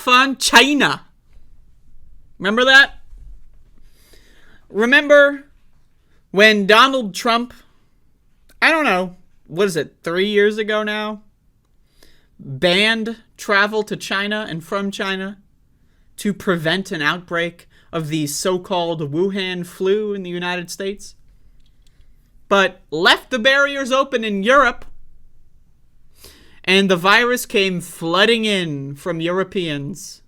on China. Remember that? Remember when Donald Trump, I don't know, what is it, 3 years ago now, banned travel to China and from China to prevent an outbreak of the so-called Wuhan flu in the United States, but left the barriers open in Europe, and the virus came flooding in from Europeans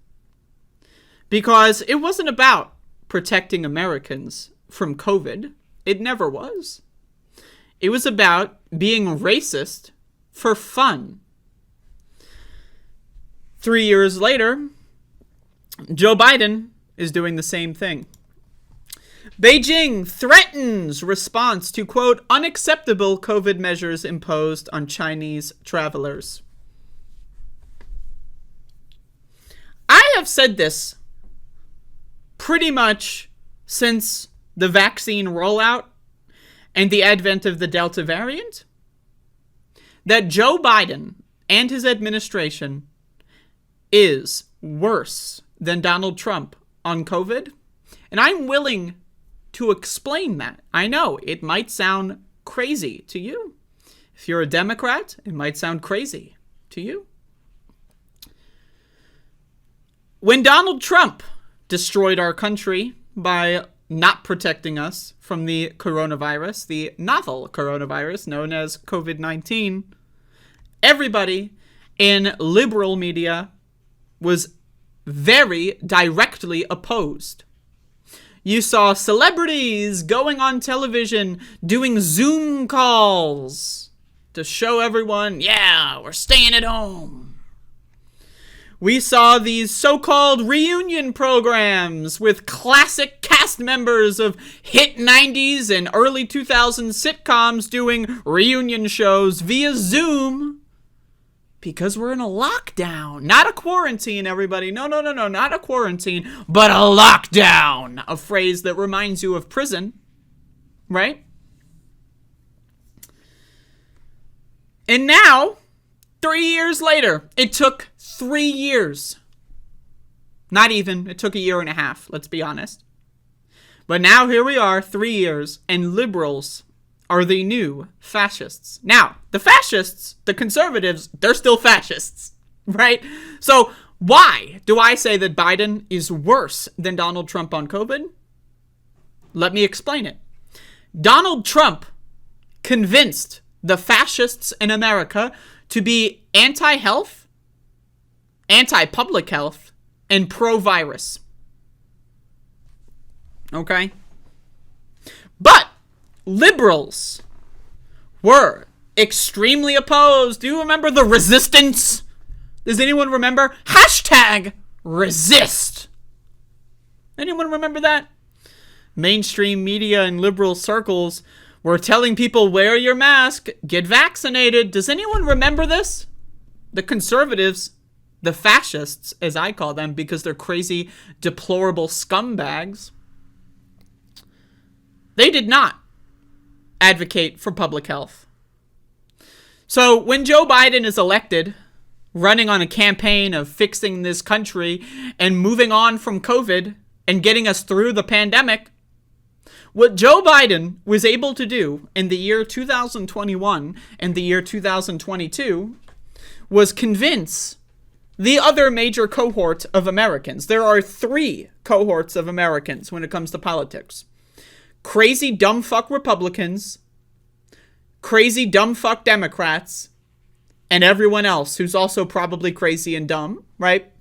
because it wasn't about protecting Americans from COVID. It never was. It was about being racist for fun. 3 years later, Joe Biden is doing the same thing. Beijing threatens response to, quote, unacceptable COVID measures imposed on Chinese travelers. I have said this pretty much since the vaccine rollout and the advent of the Delta variant, that Joe Biden and his administration is worse than Donald Trump on COVID. And I'm willing to explain that. I know it might sound crazy to you. If you're a Democrat, it might sound crazy to you. When Donald Trump destroyed our country by not protecting us from the coronavirus, the novel coronavirus known as COVID-19, everybody in liberal media was very directly opposed. You saw celebrities going on television doing Zoom calls to show everyone, yeah, we're staying at home. We saw these so-called reunion programs with classic cast members of hit 90s and early 2000s sitcoms doing reunion shows via Zoom. Because we're in a lockdown. Not a quarantine, everybody. No, not a quarantine, but a lockdown. A phrase that reminds you of prison, right? And now, 3 years later, it took 3 years. Not even, it took a year and a half, let's be honest. But now here we are, 3 years, and liberals are the new fascists. Now, the fascists, the conservatives, they're still fascists, right? So why do I say that Biden is worse than Donald Trump on COVID? Let me explain it. Donald Trump convinced the fascists in America to be anti-health, anti-public health, and pro-virus. Okay? But liberals were extremely opposed. Do you remember the resistance? Does anyone remember? Hashtag resist. Anyone remember that? Mainstream media and liberal circles were telling people, wear your mask, get vaccinated. Does anyone remember this? The conservatives, the fascists, as I call them, because they're crazy, deplorable scumbags, they did not advocate for public health. So when Joe Biden is elected, running on a campaign of fixing this country and moving on from COVID and getting us through the pandemic, what Joe Biden was able to do in the year 2021 and the year 2022 was convince the other major cohort of Americans. There are 3 cohorts of Americans when it comes to politics. Crazy dumb fuck Republicans, crazy dumb fuck Democrats, and everyone else who's also probably crazy and dumb, right?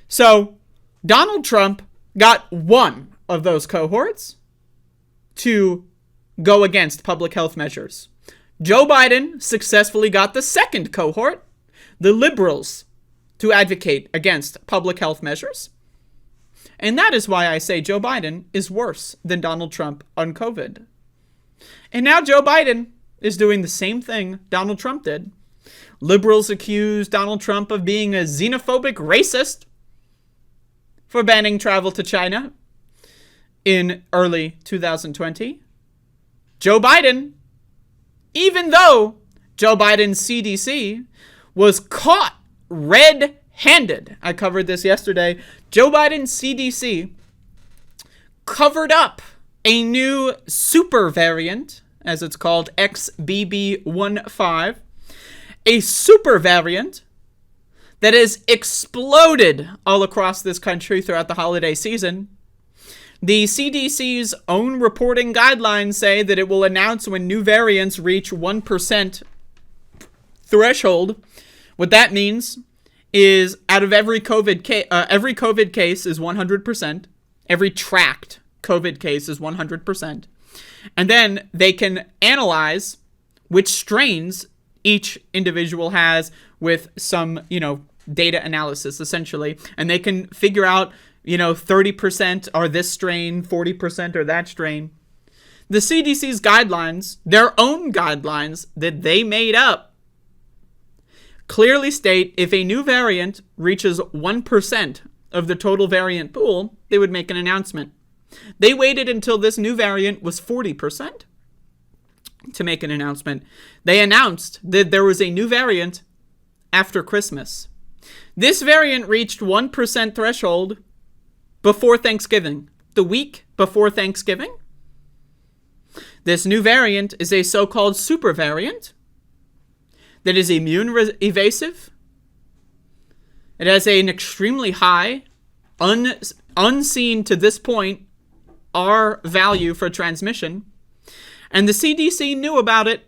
So Donald Trump got one of those cohorts to go against public health measures. Joe Biden successfully got the second cohort, the liberals, to advocate against public health measures. And that is why I say Joe Biden is worse than Donald Trump on COVID. And now Joe Biden is doing the same thing Donald Trump did. Liberals accuse Donald Trump of being a xenophobic racist for banning travel to China in early 2020. Joe Biden, even though Joe Biden's CDC was caught red red-handed. I covered this yesterday. Joe Biden's CDC covered up a new super variant, as it's called, XBB.1.5, a super variant that has exploded all across this country throughout the holiday season. The CDC's own reporting guidelines say that it will announce when new variants reach 1% threshold. What that means is out of every COVID case is 100%. Every tracked COVID case is 100%. And then they can analyze which strains each individual has with some, data analysis, essentially. And they can figure out, 30% are this strain, 40% are that strain. The CDC's guidelines, their own guidelines that they made up, clearly state if a new variant reaches 1% of the total variant pool, they would make an announcement. They waited until this new variant was 40% to make an announcement. They announced that there was a new variant after Christmas. This variant reached 1% threshold before Thanksgiving, the week before Thanksgiving. This new variant is a so-called super variant that is immune evasive. It has an extremely high, unseen to this point, R value for transmission. And the CDC knew about it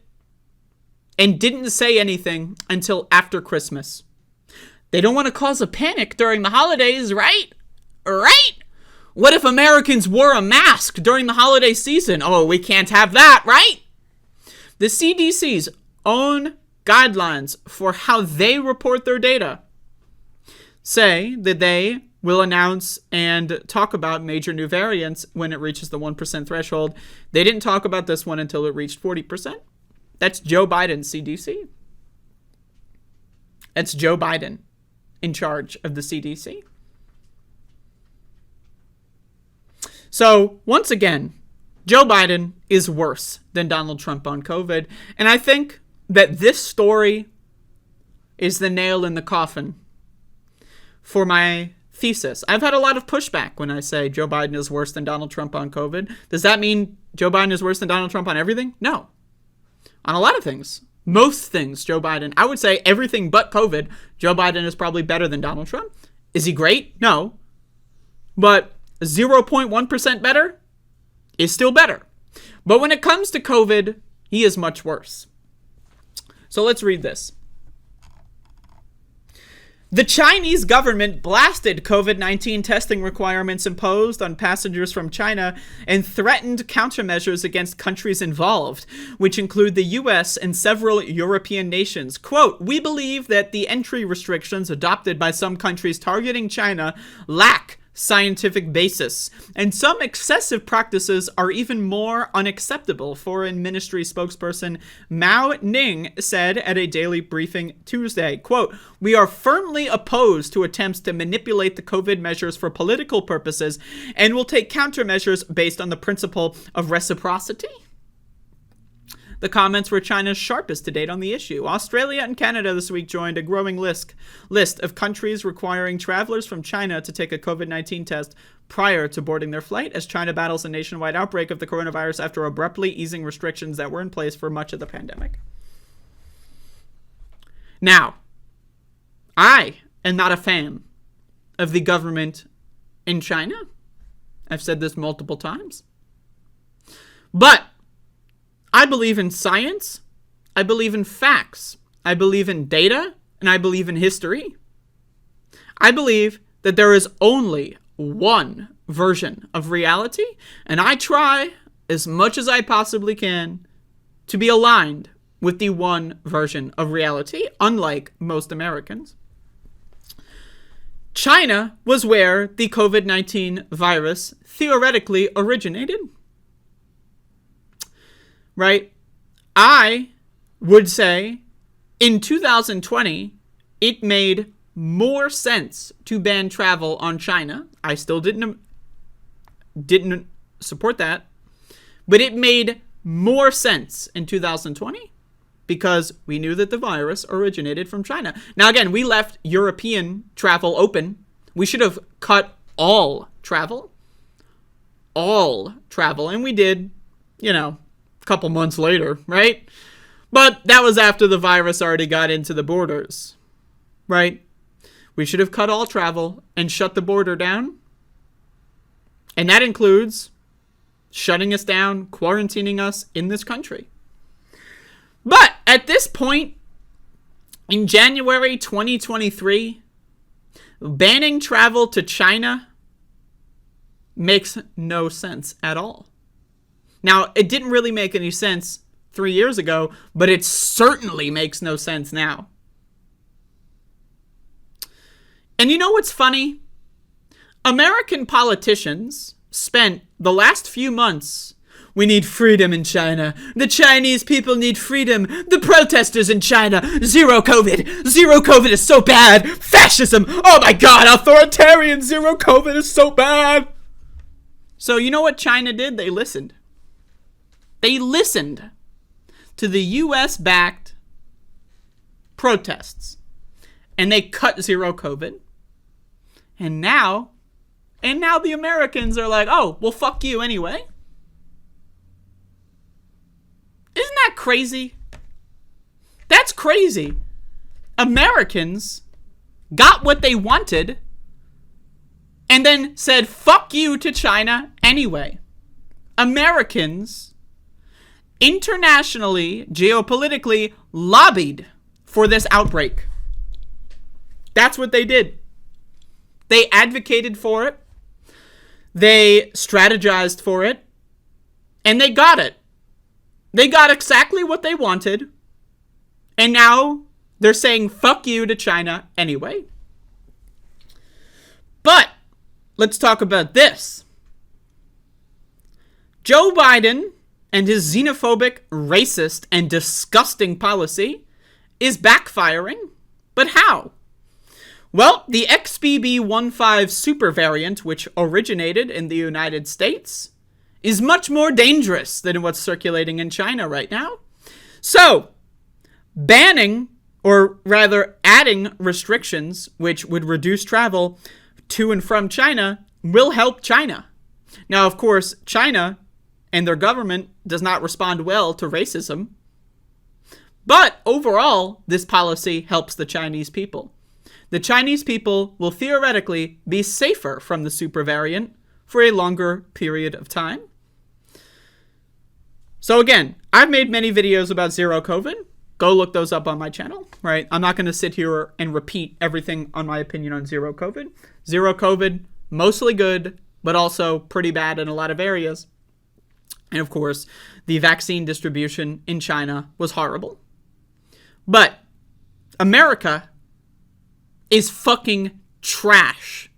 and didn't say anything until after Christmas. They don't want to cause a panic during the holidays, right? Right? What if Americans wore a mask during the holiday season? Oh, we can't have that, right? The CDC's own guidelines for how they report their data say that they will announce and talk about major new variants when it reaches the 1% threshold. They didn't talk about this one until it reached 40%. That's Joe Biden's CDC. That's Joe Biden in charge of the CDC. So, once again, Joe Biden is worse than Donald Trump on COVID. And I think that this story is the nail in the coffin for my thesis. I've had a lot of pushback when I say Joe Biden is worse than Donald Trump on COVID. Does that mean Joe Biden is worse than Donald Trump on everything? No. On a lot of things. Most things, Joe Biden. I would say everything but COVID, Joe Biden is probably better than Donald Trump. Is he great? No. But 0.1% better is still better. But when it comes to COVID, he is much worse. So let's read this. The Chinese government blasted COVID-19 testing requirements imposed on passengers from China and threatened countermeasures against countries involved, which include the U.S. and several European nations. Quote, "We believe that the entry restrictions adopted by some countries targeting China lack scientific basis, and some excessive practices are even more unacceptable," Foreign Ministry spokesperson Mao Ning said at a daily briefing Tuesday. Quote, "We are firmly opposed to attempts to manipulate the COVID measures for political purposes and will take countermeasures based on the principle of reciprocity." The comments were China's sharpest to date on the issue. Australia and Canada this week joined a growing list of countries requiring travelers from China to take a COVID-19 test prior to boarding their flight as China battles a nationwide outbreak of the coronavirus after abruptly easing restrictions that were in place for much of the pandemic. Now, I am not a fan of the government in China. I've said this multiple times. But I believe in science, I believe in facts, I believe in data, and I believe in history. I believe that there is only one version of reality, and I try as much as I possibly can to be aligned with the one version of reality, unlike most Americans. China was where the COVID-19 virus theoretically originated. Right? I would say in 2020, it made more sense to ban travel on China. I still didn't support that, but it made more sense in 2020 because we knew that the virus originated from China. Now, again, we left European travel open. We should have cut all travel. And we did, a couple months later, right? But that was after the virus already got into the borders, right? We should have cut all travel and shut the border down. And that includes shutting us down, quarantining us in this country. But at this point, in January 2023, banning travel to China makes no sense at all. Now, it didn't really make any sense 3 years ago, but it certainly makes no sense now. And you know what's funny? American politicians spent the last few months, we need freedom in China. The Chinese people need freedom. The protesters in China, zero COVID. Zero COVID is so bad. Fascism. Oh my God, authoritarian. Zero COVID is so bad. So you know what China did? They listened. They listened to the US-backed protests. And they cut zero COVID. And now the Americans are like, oh, well, fuck you anyway. Isn't that crazy? That's crazy. Americans got what they wanted and then said, fuck you to China anyway. Americans internationally, geopolitically, lobbied for this outbreak. That's what they did. They advocated for it. They strategized for it. And they got it. They got exactly what they wanted. And now they're saying fuck you to China anyway. But let's talk about this. Joe Biden and his xenophobic, racist, and disgusting policy is backfiring. But how? Well, the XBB.1.5 super variant, which originated in the United States, is much more dangerous than what's circulating in China right now. So, banning, or rather adding restrictions, which would reduce travel to and from China, will help China. Now, of course, China and their government does not respond well to racism. But overall, this policy helps the Chinese people. The Chinese people will theoretically be safer from the super variant for a longer period of time. So again, I've made many videos about zero COVID. Go look those up on my channel, right? I'm not going to sit here and repeat everything on my opinion on zero COVID. Zero COVID, mostly good, but also pretty bad in a lot of areas. And of course, the vaccine distribution in China was horrible. But America is fucking trash.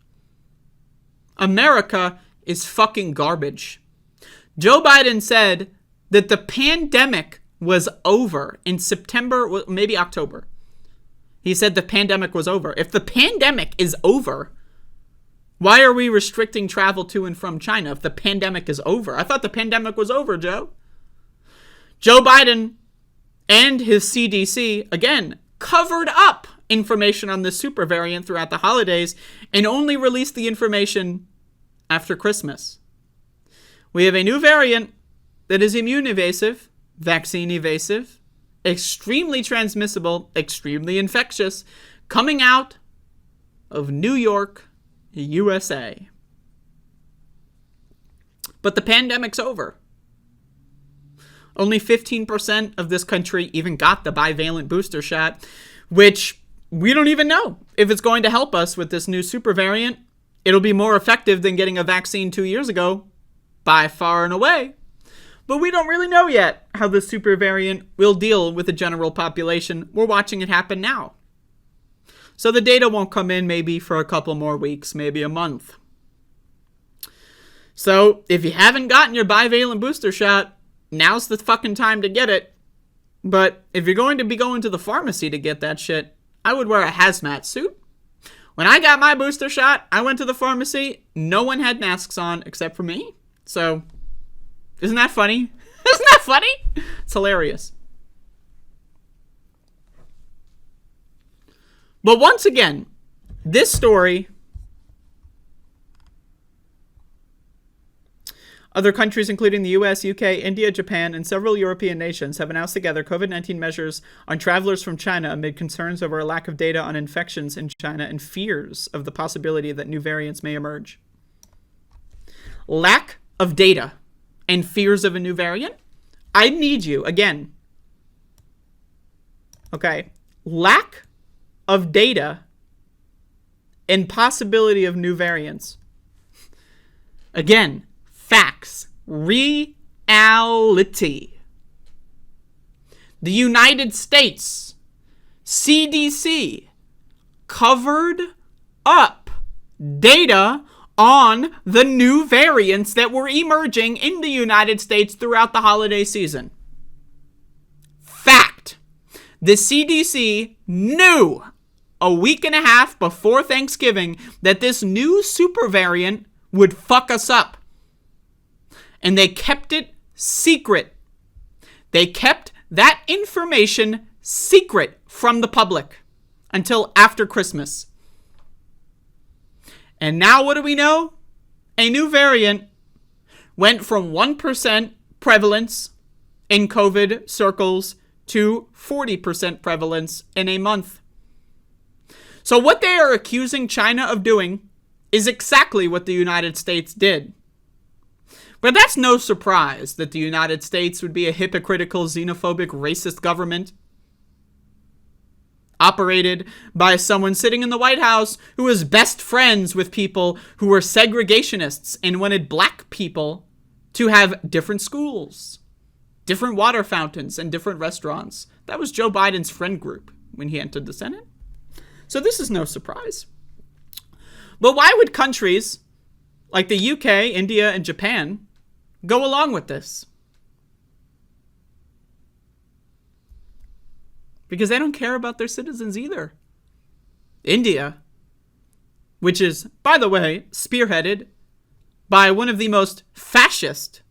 America is fucking garbage. Joe Biden said that the pandemic was over in September, maybe October. He said the pandemic was over. If the pandemic is over, why are we restricting travel to and from China if the pandemic is over? I thought the pandemic was over, Joe. Joe Biden and his CDC, again, covered up information on this super variant throughout the holidays and only released the information after Christmas. We have a new variant that is immune evasive, vaccine evasive, extremely transmissible, extremely infectious, coming out of New York, USA. But the pandemic's over. Only 15% of this country even got the bivalent booster shot, which we don't even know if it's going to help us with this new super variant. It'll be more effective than getting a vaccine 2 years ago, by far and away. But we don't really know yet how the super variant will deal with the general population. We're watching it happen now. So the data won't come in maybe for a couple more weeks, maybe a month. So if you haven't gotten your bivalent booster shot, now's the fucking time to get it. But if you're going to be going to the pharmacy to get that shit, I would wear a hazmat suit. When I got my booster shot, I went to the pharmacy. No one had masks on except for me. So, isn't that funny? Isn't that funny? It's hilarious. But once again, this story, other countries including the US, UK, India, Japan, and several European nations have announced together COVID-19 measures on travelers from China amid concerns over a lack of data on infections in China and fears of the possibility that new variants may emerge. Lack of data and fears of a new variant? I need you, again. Okay. Lack of data and possibility of new variants. Again, facts. Reality. The United States CDC covered up data on the new variants that were emerging in the United States throughout the holiday season. Fact. The CDC knew a week and a half before Thanksgiving that this new super variant would fuck us up. And they kept it secret. They kept that information secret from the public until after Christmas. And now what do we know? A new variant went from 1% prevalence in COVID circles to 40% prevalence in a month. So what they are accusing China of doing is exactly what the United States did. But that's no surprise that the United States would be a hypocritical, xenophobic, racist government operated by someone sitting in the White House who was best friends with people who were segregationists and wanted black people to have different schools, different water fountains, and different restaurants. That was Joe Biden's friend group when he entered the Senate. So this is no surprise. But why would countries like the UK, India, and Japan go along with this? Because they don't care about their citizens either. India, which is, by the way, spearheaded by one of the most fascist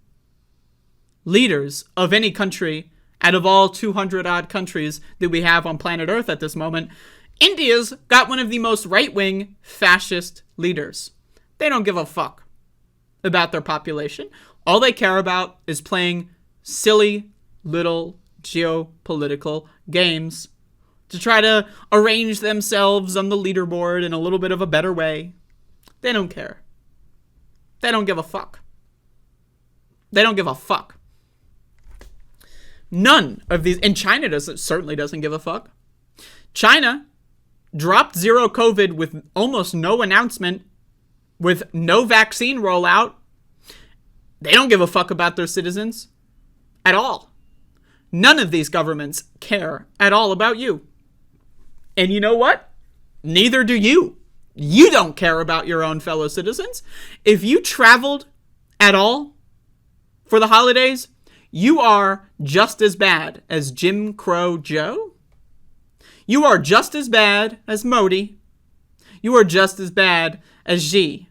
leaders of any country out of all 200-odd countries that we have on planet Earth at this moment, India's got one of the most right-wing fascist leaders. They don't give a fuck about their population. All they care about is playing silly little geopolitical games to try to arrange themselves on the leaderboard in a little bit of a better way. They don't care. They don't give a fuck. They don't give a fuck. None of these, and China certainly doesn't give a fuck. China dropped zero COVID with almost no announcement, with no vaccine rollout. They don't give a fuck about their citizens at all. None of these governments care at all about you. And you know what? Neither do you. You don't care about your own fellow citizens. If you traveled at all for the holidays, you are just as bad as Jim Crow Joe. You are just as bad as Modi. You are just as bad as Xi.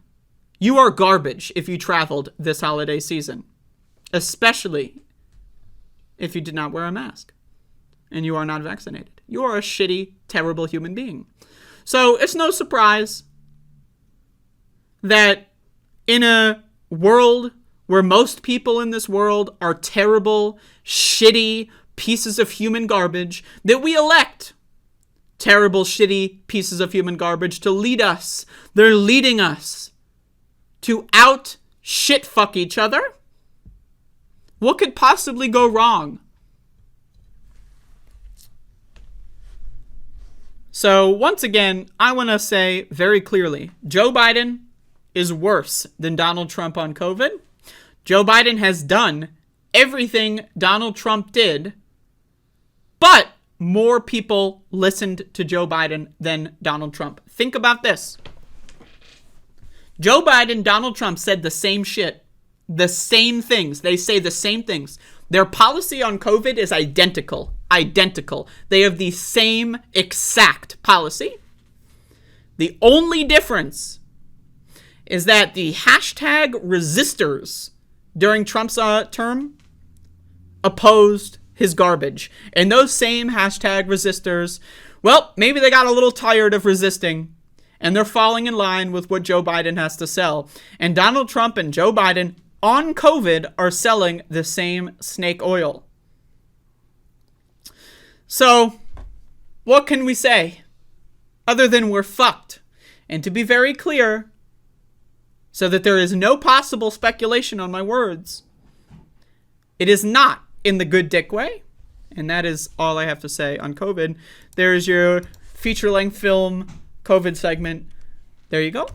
You are garbage if you traveled this holiday season, especially if you did not wear a mask and you are not vaccinated. You are a shitty, terrible human being. So it's no surprise that in a world where most people in this world are terrible, shitty pieces of human garbage, that we elect terrible, shitty pieces of human garbage to lead us. They're leading us to out shit fuck each other. What could possibly go wrong? So once again, I want to say very clearly, Joe Biden is worse than Donald Trump on COVID. Joe Biden has done everything Donald Trump did, but more people listened to Joe Biden than Donald Trump. Think about this. Joe Biden, Donald Trump said the same shit. The same things. They say the same things. Their policy on COVID is identical. Identical. They have the same exact policy. The only difference is that the hashtag resistors during Trump's term opposed his garbage. And those same hashtag resistors, well, maybe they got a little tired of resisting, and they're falling in line with what Joe Biden has to sell. And Donald Trump and Joe Biden on COVID are selling the same snake oil. So, what can we say other than we're fucked? And to be very clear, so that there is no possible speculation on my words, it is not in the good dick way. And that is all I have to say on COVID. There's your feature-length film COVID segment. There you go.